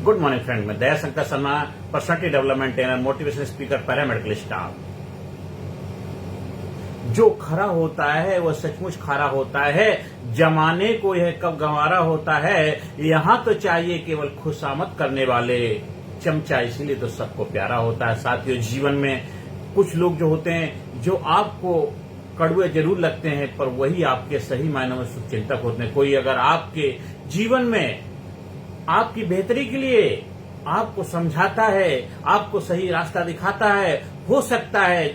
Good morning friend, मैं Dayashankar Sharma, personality development trainer, motivation speaker, paramedical staff. जो खरा होता है वह सचमुच खरा होता है, जमाने को यह कब गंवारा होता है। यहाँ तो चाहिए केवल खुशामद करने वाले चमचा, इसीलिए तो सबको प्यारा होता है। साथियों, जीवन में कुछ लोग जो होते हैं जो आपको कड़वे जरूर लगते हैं, पर वही आपके सही मायनों में शुभचिंतक होते हैं। कोई अगर आपके जीवन में आपकी बेहतरी के लिए आपको समझाता है, आपको सही रास्ता दिखाता है, हो सकता है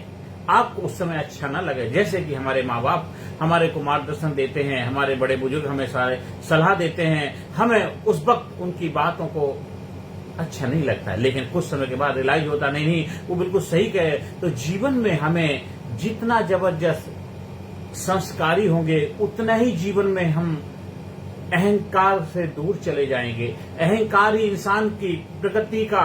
आपको उस समय अच्छा न लगे। जैसे कि हमारे माँ बाप हमारे को मार्गदर्शन देते हैं, हमारे बड़े बुजुर्ग हमें सारे सलाह देते हैं, हमें उस वक्त उनकी बातों को अच्छा नहीं लगता है, लेकिन कुछ समय के बाद रियलाइज होता नहीं वो बिल्कुल सही कहे। तो जीवन में हमें जितना जबरदस्त संस्कारी होंगे उतना ही जीवन में हम अहंकार से दूर चले जाएंगे। अहंकार ही इंसान की प्रगति का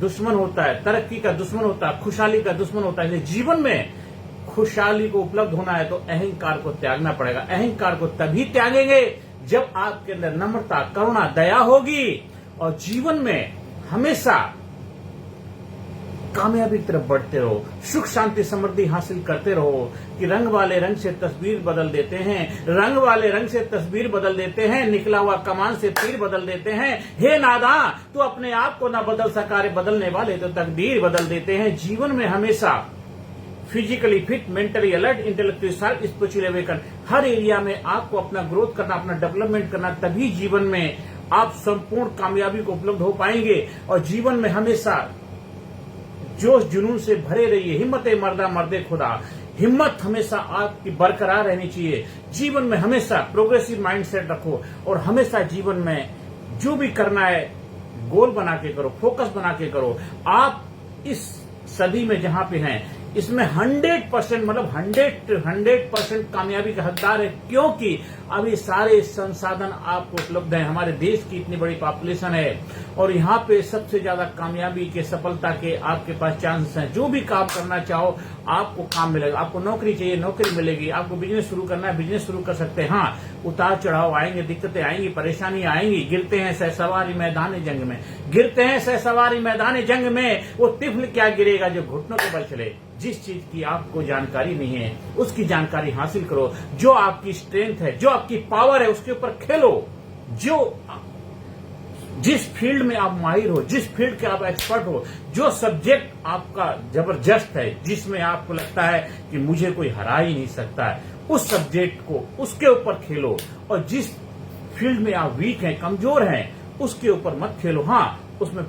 दुश्मन होता है, तरक्की का दुश्मन होता है, खुशहाली का दुश्मन होता है। इसलिए जीवन में खुशहाली को उपलब्ध होना है तो अहंकार को त्यागना पड़ेगा। अहंकार को तभी त्यागेंगे जब आपके अंदर नम्रता, करुणा, दया होगी और जीवन में हमेशा कामयाबी की तरफ बढ़ते रहो, सुख शांति समृद्धि हासिल करते रहो। कि रंग वाले रंग से तस्वीर बदल देते हैं, रंग वाले रंग से तस्वीर बदल देते हैं, निकला हुआ कमान से तीर बदल देते हैं। हे नादां, तू अपने आप को ना बदल सका रे, बदलने वाले तो तकदीर बदल देते हैं। जीवन में हमेशा physically fit, mentally alert, intellectually sharp, spiritually awaken, हर एरिया में आपको अपना ग्रोथ करना, अपना डेवलपमेंट करना, तभी जीवन में आप संपूर्ण कामयाबी को उपलब्ध हो पाएंगे। और जीवन में हमेशा जोश जुनून से भरे रहिए। हिम्मत मर्दा मर्दे खुदा, हिम्मत हमेशा आपकी बरकरार रहनी चाहिए। जीवन में हमेशा प्रोग्रेसिव माइंडसेट रखो और हमेशा जीवन में जो भी करना है गोल बना के करो, फोकस बना के करो। आप इस सदी में जहां पे हैं इसमें 100% मतलब 100% कामयाबी का हकदार है, क्योंकि अभी सारे संसाधन आपको उपलब्ध हैं। हमारे देश की इतनी बड़ी पॉपुलेशन है और यहाँ पे सबसे ज्यादा कामयाबी के, सफलता के आपके पास चांस हैं। जो भी काम करना चाहो आपको काम मिलेगा। आपको नौकरी चाहिए, नौकरी मिलेगी। आपको बिजनेस शुरू करना है, बिजनेस शुरू कर सकते हैं। हाँ, उतार चढ़ाव आएंगे, दिक्कतें आएंगी, परेशानी आएंगी। गिरते हैं सहसवारी मैदान जंग में, गिरते हैं सहसवारी मैदान जंग में, वो तिफल क्या गिरेगा जो घुटनों के बल चले। जिस चीज की आपको जानकारी नहीं है उसकी जानकारी हासिल करो। जो आपकी स्ट्रेंथ है, जो आपकी पावर है, उसके ऊपर खेलो। जिस फील्ड में आप माहिर हो, जिस फील्ड के आप एक्सपर्ट हो, जो सब्जेक्ट आपका जबरदस्त है, जिसमें आपको लगता है कि मुझे कोई हरा ही नहीं सकता है, उस सब्जेक्ट को उसके ऊपर खेलो। और जिस फील्ड में आप वीक हैं, कमजोर हैं, उसके ऊपर मत खेलो। हाँ, उसमें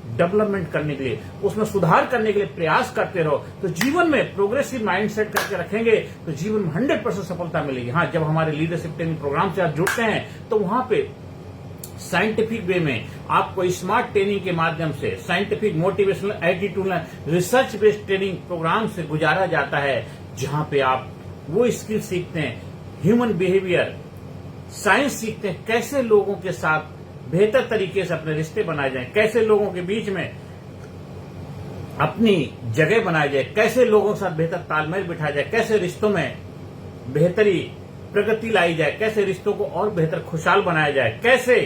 डेवलपमेंट करने के लिए, उसमें सुधार करने के लिए प्रयास करते रहो। तो जीवन में प्रोग्रेसिव माइंडसेट करके रखेंगे तो जीवन में 100% सफलता मिलेगी। हाँ, जब हमारे लीडरशिप ट्रेनिंग प्रोग्राम से आप जुड़ते हैं तो वहां पे साइंटिफिक वे में आपको स्मार्ट ट्रेनिंग के माध्यम से, scientific, motivational, attitudinal, research based training program से गुजारा जाता है, जहां पे आप वो स्किल सीखते हैं, ह्यूमन बिहेवियर, साइंस सीखते हैं, कैसे लोगों के साथ बेहतर तरीके से अपने रिश्ते बनाए जाएं, कैसे लोगों के बीच में अपनी जगह बनाई जाए, कैसे लोगों के साथ बेहतर तालमेल बिठाया जाए, कैसे रिश्तों में बेहतरी, प्रगति लाई जाए, कैसे रिश्तों को और बेहतर खुशहाल बनाया जाए, कैसे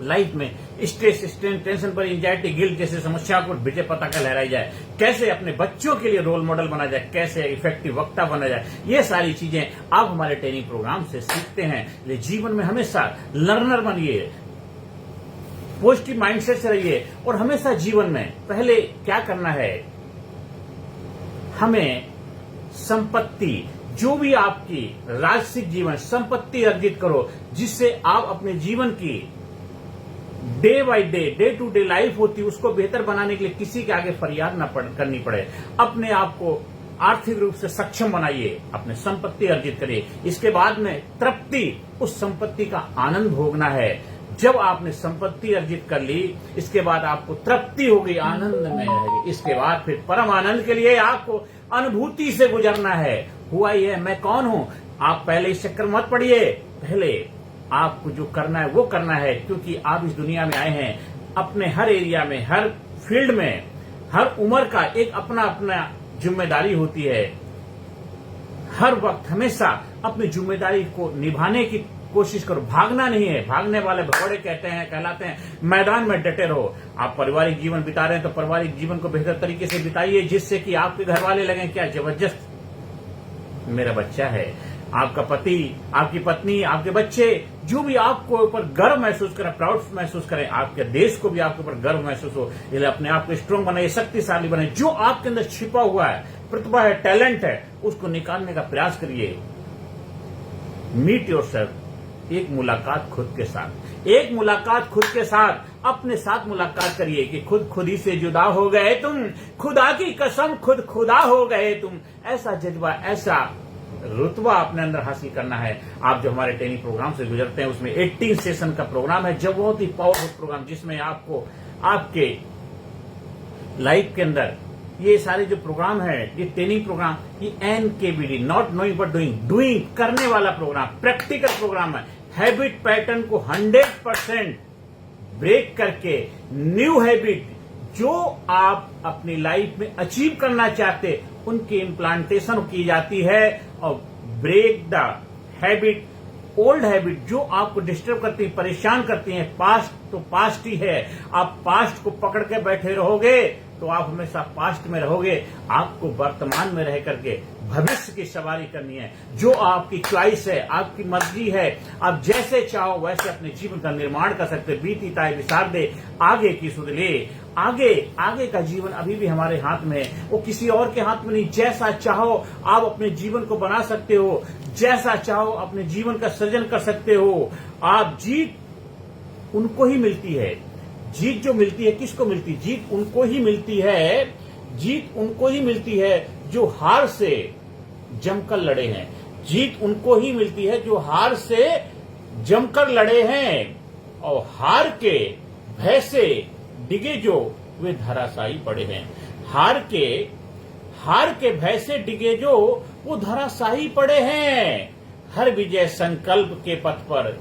लाइफ में स्ट्रेस, स्ट्रेन, टेंशन पर, एंजाइटी, गिल्ट जैसे समस्या को विजय पताका लहराई जाए, कैसे अपने बच्चों के लिए रोल मॉडल बना जाए, कैसे इफेक्टिव वक्ता बना जाए। ये सारी चीजें आप हमारे ट्रेनिंग प्रोग्राम से सीखते हैं। इसलिए जीवन में हमेशा लर्नर बनिए, पॉजिटिव माइंडसेट से रहिए और हमेशा जीवन में पहले क्या करना है, हमें संपत्ति, जो भी आपकी राजसिक जीवन, संपत्ति अर्जित करो, जिससे आप अपने जीवन की day by day to day life होती है उसको बेहतर बनाने के लिए किसी के आगे फरियाद न करनी पड़े। अपने आप को आर्थिक रूप से सक्षम बनाइए, अपने संपत्ति अर्जित करिए। इसके बाद में तृप्ति, उस संपत्ति का आनंद भोगना है। जब आपने संपत्ति अर्जित कर ली, इसके बाद आपको तृप्ति होगी, आनंद में रहेगी। इसके बाद फिर परम आनंद के लिए आपको अनुभूति से गुजरना है। हुआ ही है, मैं कौन हूं। आप पहले इस चक्कर मत पड़िए, पहले आपको जो करना है वो करना है, क्योंकि आप इस दुनिया में आए हैं। अपने हर एरिया में, हर फील्ड में, हर उम्र का एक अपना अपना जिम्मेदारी होती है। हर वक्त हमेशा अपनी जिम्मेदारी को निभाने की कोशिश करो, भागना नहीं है। भागने वाले भगोड़े कहलाते हैं। मैदान में डटे रहो। आप पारिवारिक जीवन बिता रहे हैं तो पारिवारिक जीवन को बेहतर तरीके से बिताइए, जिससे कि आपके घर वाले लगे क्या जबरदस्त मेरा बच्चा है। आपका पति, आपकी पत्नी, आपके बच्चे, जो भी आपको ऊपर गर्व महसूस करें, प्राउड महसूस करें, आपके देश को भी आपके ऊपर गर्व महसूस हो। इसलिए अपने आप को स्ट्रांग बनाइए, शक्तिशाली बनाइए। जो आपके अंदर छिपा हुआ है, प्रतिभा है, टैलेंट है, उसको निकालने का प्रयास करिए। मीट योरसेल्फ, एक मुलाकात खुद के साथ, एक मुलाकात खुद के साथ, अपने साथ मुलाकात करिए कि खुद ही से जुदा हो गए तुम, खुदा की कसम खुद खुदा हो गए तुम। ऐसा जज्बा, ऐसा रुतबा अपने अंदर हासिल करना है। आप जो हमारे ट्रेनिंग प्रोग्राम से गुजरते हैं, उसमें 18 सेशन का प्रोग्राम है, जो बहुत ही पावरफुल प्रोग्राम, जिसमें आपको आपके लाइफ के अंदर ये सारे जो प्रोग्राम है, ये ट्रेनिंग प्रोग्राम, ये NKBD, not knowing but doing, doing करने वाला प्रोग्राम, प्रैक्टिकल प्रोग्राम है। हैबिट पैटर्न को 100% ब्रेक करके न्यू हैबिट जो आप अपनी लाइफ में अचीव करना चाहते, उनकी इम्प्लांटेशन की जाती है। और break the habit, old habit जो आपको डिस्टर्ब करती है, परेशान करती हैं। पास्ट तो पास्ट ही है। आप पास्ट को पकड़ के बैठे रहोगे तो आप हमेशा पास्ट में रहोगे। आपको वर्तमान में रह करके भविष्य की सवारी करनी है। जो आपकी चॉइस है, आपकी मर्जी है, आप जैसे चाहो वैसे अपने जीवन का निर्माण कर सकते। बीती ताय विसार दे, आगे की सुध ले। आगे का जीवन अभी भी हमारे हाथ में है, वो किसी और के हाथ में नहीं। जैसा चाहो आप अपने जीवन को बना सकते हो, जैसा चाहो अपने जीवन का सृजन कर सकते हो। आप जीत उनको ही मिलती है। जीत जो मिलती है, किसको मिलती है? जीत उनको ही मिलती है, जीत उनको ही मिलती है जो हार से जमकर लड़े हैं। जीत उनको ही मिलती है जो हार से जमकर लड़े हैं और हार के भय से डिगे जो वे धराशायी पड़े हैं। हार के भय से डिगे जो वो धराशायी पड़े हैं। हर विजय संकल्प के पथ पर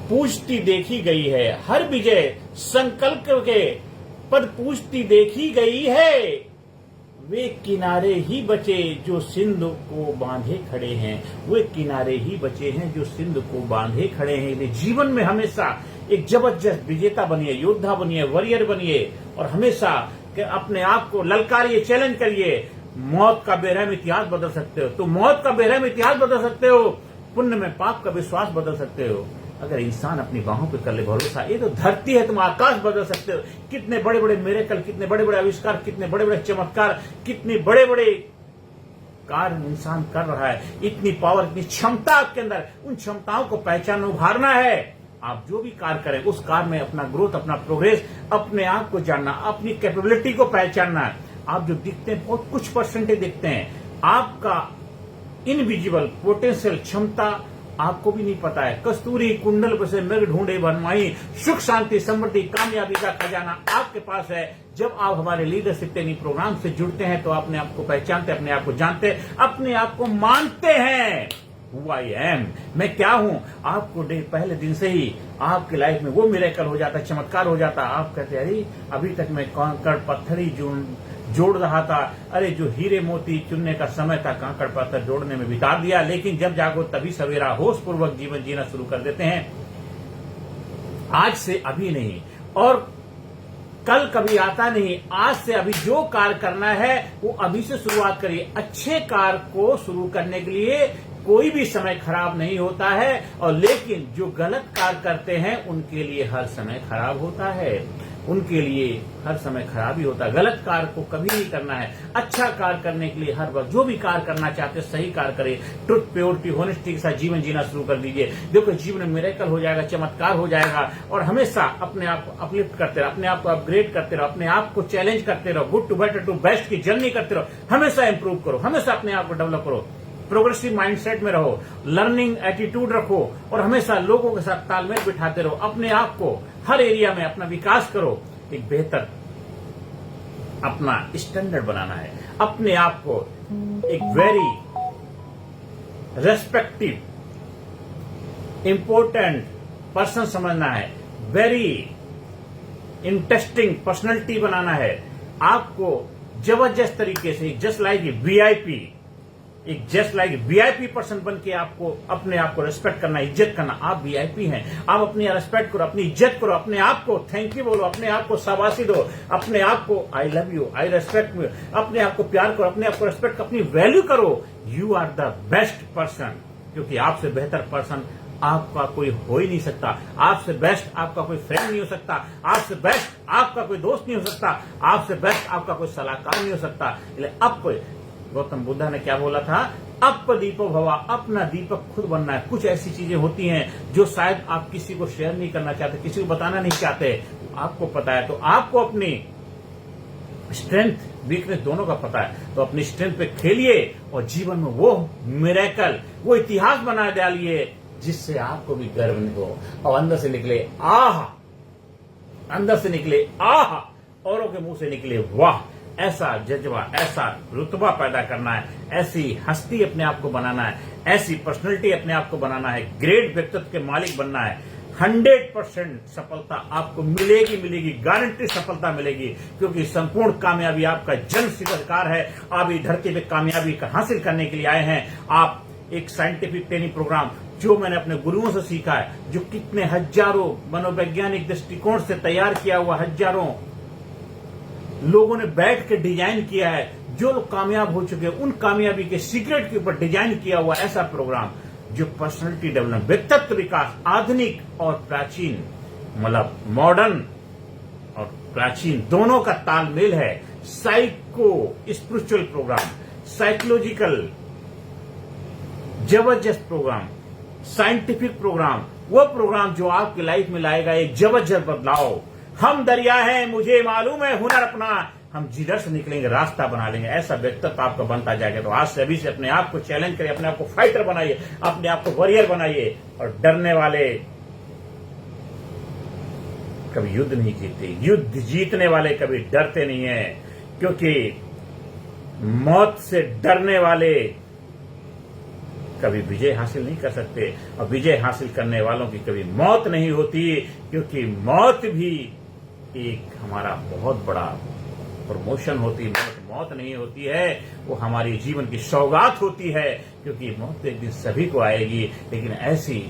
पूजती देखी गई है। हर विजय संकल्प के पद पूजती देखी गई है। वे किनारे ही बचे जो सिंधु को बांधे खड़े हैं। वे किनारे ही बचे हैं जो सिंधु को बांधे खड़े हैं। इसलिए जीवन में हमेशा एक जबरदस्त विजेता बनिए, योद्धा बनिए, वॉरियर बनिए और हमेशा अपने आप को ललकारिए, चैलेंज करिए। मौत का बेरहम इतिहास बदल सकते हो तो मौत का बेरहम इतिहास बदल सकते हो। पुण्य में पाप का विश्वास बदल सकते हो। अगर इंसान अपनी बाहों पे कर ले भरोसा, ये तो धरती है, तुम आकाश बदल सकते हो। कितने बड़े बड़े मिरेकल, कितने बड़े बड़े आविष्कार, कितने बड़े बड़े चमत्कार, कितने बड़े बड़े कार्य इंसान कर रहा है। इतनी पावर, इतनी क्षमता आपके अंदर, उन क्षमताओं को पहचान, उभारना है। आप जो भी कार्य करें उस कार्य में अपना ग्रोथ, अपना प्रोग्रेस, अपने आप को जानना, अपनी कैपेबिलिटी को पहचानना है। आप जो दिखते हैं बहुत कुछ परसेंटेज दिखते हैं, आपका इनविजिबल पोटेंशियल क्षमता आपको भी नहीं पता है। कस्तूरी कुंडल पर से मृग ढूंढे बनवाई, सुख शांति समृद्धि कामयाबी का खजाना आपके पास है। जब आप हमारे लीडरशिप ट्रेनिंग प्रोग्राम से जुड़ते हैं तो अपने आप को पहचानते, अपने आप को जानते, अपने आप को मानते हैं। Who I am, मैं क्या हूं। आपको पहले दिन से ही आपकी लाइफ में वो मिरेकल हो जाता, चमत्कार हो जाता। आप कहते अरे अभी तक मैं कांकड़ पत्थर ही जोड़ रहा था, अरे जो हीरे मोती चुनने का समय था कांकड़ पत्थर जोड़ने में बिता दिया। लेकिन जब जागो तभी सवेरा, होश पूर्वक जीवन जीना शुरू कर देते हैं। आज से अभी नहीं और कल कभी आता नहीं। आज से अभी जो कार्य करना है वो अभी से शुरुआत करिए। अच्छे कार्य को शुरू करने के लिए कोई भी समय खराब नहीं होता है, और लेकिन जो गलत कार्य करते हैं उनके लिए हर समय खराब होता है। उनके लिए हर समय खराब ही होता है। गलत कार्य को कभी नहीं करना है। अच्छा कार्य करने के लिए हर वक्त जो भी कार्य करना चाहते हैं सही कार्य करें। ट्रुथ, प्योरिटी, होनेस्टी के साथ जीवन जीना शुरू कर दीजिए। देखो जीवन में मिरेकल हो जाएगा, चमत्कार हो जाएगा। और हमेशा अपने आप को अपलिफ्ट करते रहो, अपने आप को अपग्रेड करते रहो, अपने आप को चैलेंज करते रहो। Good to better to best की जर्नी करते रहो। हमेशा इंप्रूव करो, हमेशा अपने आप को डेवलप करो। प्रोग्रेसिव माइंडसेट में रहो, लर्निंग एटीट्यूड रखो और हमेशा लोगों के साथ तालमेल बिठाते रहो। अपने आप को हर एरिया में अपना विकास करो। एक बेहतर अपना स्टैंडर्ड बनाना है। अपने आप को एक वेरी रेस्पेक्टिव इंपॉर्टेंट पर्सन समझना है। वेरी इंटरेस्टिंग पर्सनैलिटी बनाना है। आपको जबरदस्त तरीके से, जस्ट लाइक VIP एक जस्ट लाइक वीआईपी पर्सन बन के आपको अपने आप को रेस्पेक्ट करना, इज्जत करना। आप वीआईपी हैं, आप अपनी रेस्पेक्ट करो, अपनी इज्जत करो, अपने आप को थैंक यू बोलो, अपने आप को शाबाशी दो, अपने आप को I love you, I respect you, अपने आप को प्यार करो, अपने आप को रेस्पेक्ट, अपनी वैल्यू करो। You are the best person, क्योंकि आपसे बेहतर पर्सन आपका कोई हो ही नहीं सकता। आपसे बेस्ट आपका कोई फ्रेंड नहीं हो सकता, आपसे बेस्ट आपका कोई दोस्त नहीं हो सकता, आपसे बेस्ट आपका कोई सलाहकार नहीं हो सकता। इसलिए अब कोई गौतम बुद्धा ने क्या बोला था, अप दीपो भवा, अपना दीपक खुद बनना है। कुछ ऐसी चीजें होती हैं जो शायद आप किसी को शेयर नहीं करना चाहते, किसी को बताना नहीं चाहते, आपको पता है, तो आपको अपनी स्ट्रेंथ वीकनेस दोनों का पता है, तो अपनी स्ट्रेंथ पे खेलिए और जीवन में वो मिरेकल, वो इतिहास बना डालिए जिससे आपको भी गर्व नहीं हो और अंदर से निकले आह, अंदर से निकले आह, औरों के मुंह से निकले वाह। ऐसा जज्बा, ऐसा रुतबा पैदा करना है, ऐसी हस्ती अपने आप को बनाना है, ऐसी पर्सनैलिटी अपने आप को बनाना है, ग्रेट व्यक्तित्व के मालिक बनना है। 100% सफलता आपको मिलेगी, गारंटी सफलता मिलेगी, क्योंकि संपूर्ण कामयाबी आपका जन्म सिद्ध अधिकार है। आप इस धरती पे कामयाबी हासिल करने के लिए आए हैं। आप एक साइंटिफिक ट्रेनिंग प्रोग्राम जो मैंने अपने गुरुओं से सीखा है, जो कितने हजारों मनोवैज्ञानिक दृष्टिकोण से तैयार किया हुआ, हजारों लोगों ने बैठ के डिजाइन किया है, जो लोग कामयाब हो चुके हैं उन कामयाबी के सीक्रेट के ऊपर डिजाइन किया हुआ ऐसा प्रोग्राम जो पर्सनालिटी डेवलपमेंट, व्यक्तित्व विकास, आधुनिक और प्राचीन, मतलब मॉडर्न और प्राचीन दोनों का तालमेल है। साइको स्पिरिचुअल प्रोग्राम, साइकोलॉजिकल जबरदस्त प्रोग्राम, साइंटिफिक प्रोग्राम, वो प्रोग्राम जो आपकी लाइफ में लाएगा एक जबरदस्त बदलाव। हम दरिया हैं, मुझे मालूम है हुनर अपना, हम जिधर से निकलेंगे रास्ता बना लेंगे। ऐसा व्यक्तित्व आपका बनता जाएगा। तो आज से अभी से अपने आप को चैलेंज करिए, अपने आप को फाइटर बनाइए, अपने आप को वॉरियर बनाइए। और डरने वाले कभी युद्ध नहीं जीतते, युद्ध जीतने वाले कभी डरते नहीं है, क्योंकि मौत से डरने वाले कभी विजय हासिल नहीं कर सकते, और विजय हासिल करने वालों की कभी मौत नहीं होती, क्योंकि मौत भी एक हमारा बहुत बड़ा प्रमोशन होती है। मौत नहीं होती है, वो हमारी जीवन की सौगात होती है, क्योंकि मौत एक दिन सभी को आएगी। लेकिन ऐसी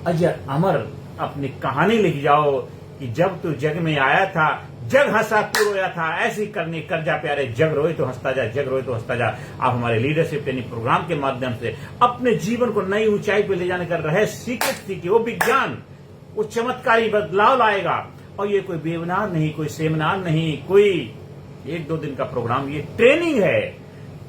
अजर अमर अपनी कहानी लिख जाओ कि जब तू जग में आया था, जग हंसा तू रोया था, ऐसी करनी कर जा प्यारे, जग रोए तो हंसता जा, जग रोए तो हंसता जा। आप हमारे लीडरशिप ट्रेनिंग प्रोग्राम के माध्यम से अपने जीवन को नई ऊंचाई पर ले जाने का रहस्य सीक्रेट सीखिए। वो विज्ञान, वो चमत्कारी बदलाव लाएगा। और ये कोई वेबिनार नहीं, कोई सेमिनार नहीं, कोई 1-2 दिन का प्रोग्राम, ये ट्रेनिंग है।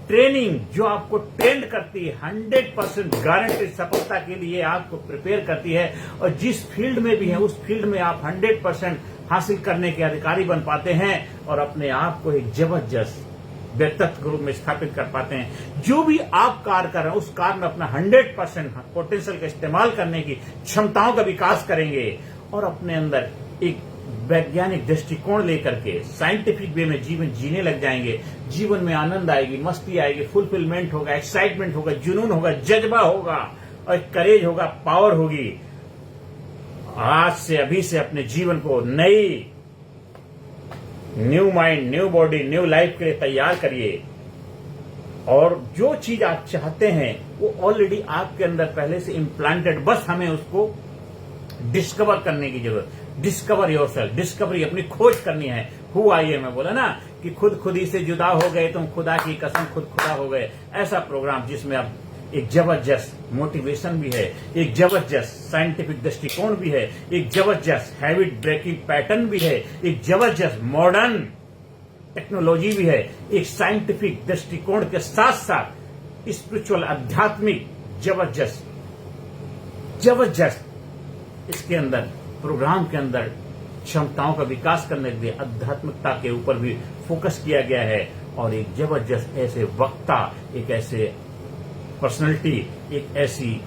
ट्रेनिंग जो आपको ट्रेंड करती है, 100% गारंटी सफलता के लिए आपको प्रिपेयर करती है। और जिस फील्ड में भी है उस फील्ड में आप 100% हासिल करने के अधिकारी बन पाते हैं और अपने आप को एक जबरदस्त व्यक्तित्व के रूप में स्थापित कर पाते हैं। जो भी आप कार्य कर रहे हैं उस कार्य में अपना 100% पोटेंशियल का इस्तेमाल करने की क्षमताओं का विकास करेंगे और अपने अंदर एक वैज्ञानिक दृष्टिकोण लेकर के साइंटिफिक वे में जीवन जीने लग जाएंगे। जीवन में आनंद आएगी, मस्ती आएगी, फुलफिलमेंट होगा, एक्साइटमेंट होगा, जुनून होगा, जज्बा होगा और करेज होगा, पावर होगी। आज से अभी से अपने जीवन को नई new mind, new body, new life के लिए तैयार करिए। और जो चीज आप चाहते हैं वो ऑलरेडी आपके अंदर पहले से इम्प्लांटेड, बस हमें उसको डिस्कवर करने की जरूरत। डिस्कवर योरसेल्फ, डिस्कवरी, अपनी खोज करनी है। हु आई एम, मैं बोला ना कि खुद ही से जुदा हो गए तुम, खुदा की कसम खुद खुदा हो गए। ऐसा प्रोग्राम जिसमें अब एक जबरदस्त मोटिवेशन भी है, एक जबरदस्त साइंटिफिक दृष्टिकोण भी है, एक जबरदस्त हैबिट ब्रेकिंग पैटर्न भी है, एक जबरदस्त मॉडर्न टेक्नोलॉजी भी है, एक साइंटिफिक दृष्टिकोण के साथ साथ स्पिरिचुअल, आध्यात्मिक जबरदस्त इसके अंदर प्रोग्राम के अंदर क्षमताओं का विकास करने के लिए आध्यात्मिकता के ऊपर भी फोकस किया गया है। और एक जबरदस्त ऐसे वक्ता, एक ऐसे पर्सनैलिटी, एक ऐसी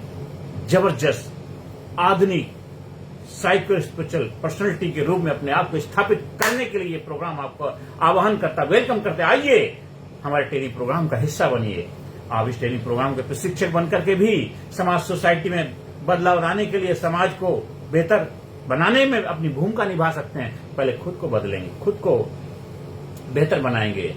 जबरदस्त आधुनिक साइको स्पिरिचुअल पर्सनैलिटी के रूप में अपने आप को स्थापित करने के लिए ये प्रोग्राम आपको आह्वान करता, वेलकम करते। आइए हमारे ट्रेनिंग प्रोग्राम का हिस्सा बनिए। आप इस ट्रेनिंग प्रोग्राम के प्रशिक्षक बनकर के भी समाज, सोसाइटी में बदलाव लाने के लिए, समाज को बेहतर बनाने में अपनी भूमिका निभा सकते हैं। पहले खुद को बदलेंगे, खुद को बेहतर बनाएंगे,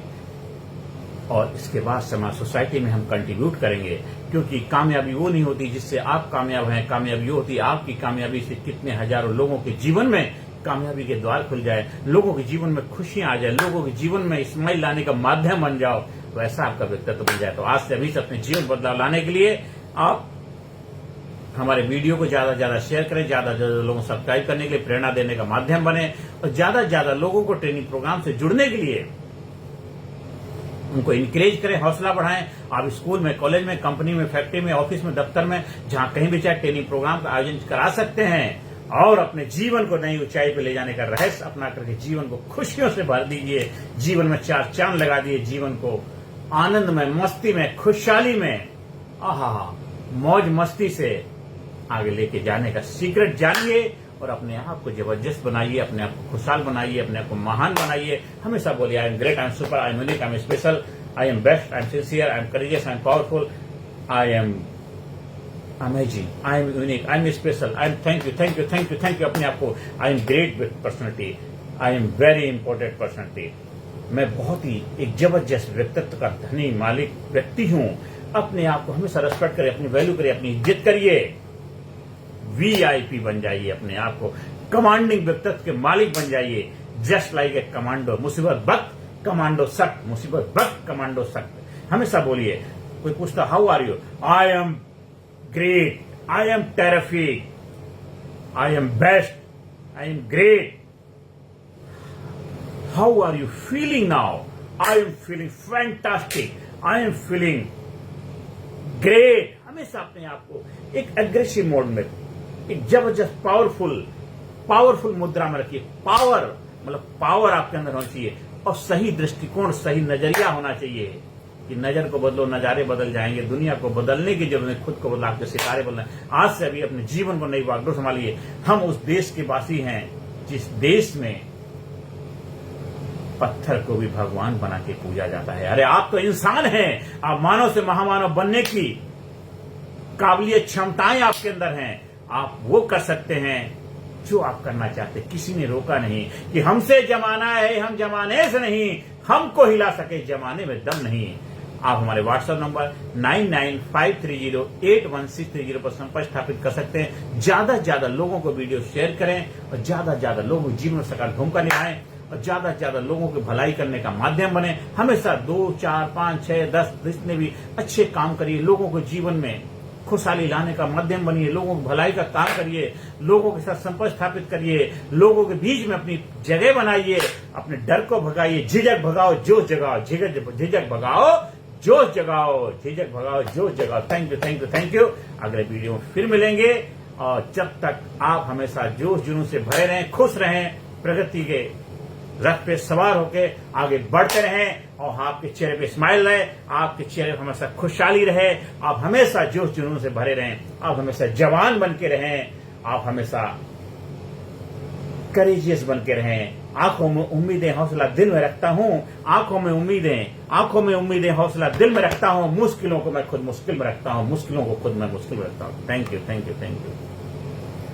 और इसके बाद समाज सोसाइटी में हम कंट्रीब्यूट करेंगे, क्योंकि कामयाबी वो नहीं होती जिससे आप कामयाब हैं। कामयाबी वो होती है आपकी कामयाबी से कितने हजारों लोगों के जीवन में कामयाबी के द्वार खुल जाए, लोगों के जीवन में खुशियां आ जाए, लोगों के जीवन में स्माइल लाने का माध्यम बन जाओ, वैसा आपका व्यक्तित्व बन जाए। तो आज से अभी से अपने जीवन बदलाव लाने के लिए आप हमारे वीडियो को ज्यादा से ज्यादा शेयर करें, ज्यादा से ज्यादा लोगों को सब्सक्राइब करने के लिए प्रेरणा देने का माध्यम बने, और ज्यादा से ज्यादा लोगों को ट्रेनिंग प्रोग्राम से जुड़ने के लिए उनको इंकरेज करें, हौसला बढ़ाएं। आप स्कूल में, कॉलेज में, कंपनी में, फैक्ट्री में, ऑफिस में, दफ्तर में, जहां कहीं भी चाहे ट्रेनिंग प्रोग्राम का आयोजन करा सकते हैं, और अपने जीवन को नई ऊंचाई पर ले जाने का रहस्य अपना करके जीवन को खुशियों से भर दीजिए। जीवन में 4 चांद लगा दिए, जीवन को आनंद में, मस्ती में, खुशहाली में, मौज मस्ती से आगे लेके जाने का सीक्रेट जानिए, और अपने आप को जबरदस्त बनाइए, अपने आप को खुशहाल बनाइए, अपने आप को महान बनाइए। हमेशा बोलिए आई am great, I am super, I am unique, I am special, I am best, I M sincere, I am courageous, I am powerful, I am amazing, I am unique, I am special, I am thank you, thank you, thank you, thank you. अपने आप को आई am great personality, I am very important personality, मैं बहुत ही एक जबरदस्त व्यक्तित्व का धनी मालिक व्यक्ति हूं। अपने आप को हमेशा रेस्पेक्ट करिए, अपनी वैल्यू करिए, अपनी इज्जत करिए, VIP बन जाइए, अपने आप को कमांडिंग व्यक्तित्व के मालिक बन जाइए। जस्ट लाइक ए कमांडो, मुसीबत वक्त कमांडो सख्त, मुसीबत वक्त कमांडो सख्त। हमेशा बोलिए, कोई पूछता how are you, I am great, I am terrific, I am best, I am great. How are you feeling now, I am feeling fantastic, I am feeling great. हमेशा अपने आप को एक एग्रेसिव मोड में, एक जबरदस्त पावरफुल मुद्रा में रखिए। पावर मतलब पावर आपके अंदर होना चाहिए, और सही दृष्टिकोण, सही नजरिया होना चाहिए कि नजर को बदलो, नजारे बदल जाएंगे। दुनिया को बदलने की जरूरत है, खुद को बदला के सितारे बदलना। आज से अभी अपने जीवन को नई बागडोर संभालिए। हम उस देश के वासी हैं जिस देश में पत्थर को भी भगवान बना के पूजा जाता है। अरे आप तो इंसान हैं, आप मानव से महामानव बनने की काबिलियत, क्षमताएं आपके अंदर हैं। आप वो कर सकते हैं जो आप करना चाहते। किसी ने रोका नहीं कि हमसे जमाना है, हम जमाने से नहीं, हमको हिला सके जमाने में दम नहीं। आप हमारे व्हाट्सएप नंबर 9953081630 पर संपर्क स्थापित कर सकते हैं। ज्यादा से ज्यादा लोगों को वीडियो शेयर करें, और ज्यादा से ज्यादा लोगों के जीवन में सकारात्मक भूमिका निभाएं, और ज्यादा से ज्यादा लोगों की भलाई करने का माध्यम बने। हमेशा 2, 4, 5, 6, 10 जितने भी अच्छे काम करिए, लोगों को जीवन में खुशहाली लाने का माध्यम बनिए, लोगों की भलाई का काम करिए, लोगों के साथ संपर्क स्थापित करिए, लोगों के बीच में अपनी जगह बनाइए, अपने डर को भगाइए, झिझक भगाओ, जोश जगाओ, झिझक भगाओ, जोश जगाओ, झिझक भगाओ, जोश जगाओ। Thank you, thank you, thank you. अगले वीडियो में फिर मिलेंगे, और जब तक आप हमेशा जोश जुनून से भरे रहें, खुश रहें, प्रगति के रथ पे सवार होके आगे बढ़ते रहें, और आपके चेहरे पे स्माइल रहे, आपके चेहरे पे हमेशा खुशहाली रहे, आप हमेशा जोश जुनून से भरे रहें, आप हमेशा जवान बन के रहें, आप हमेशा करेजियस बन के रहें। आंखों में उम्मीदें, हौसला दिल में रखता हूं, आंखों में उम्मीदें, हौसला दिल में रखता हूं। मुश्किलों को मैं खुद मुश्किल में रखता हूं, मुश्किलों को खुद मैं मुश्किल में रखता हूं। Thank you, thank you, thank you.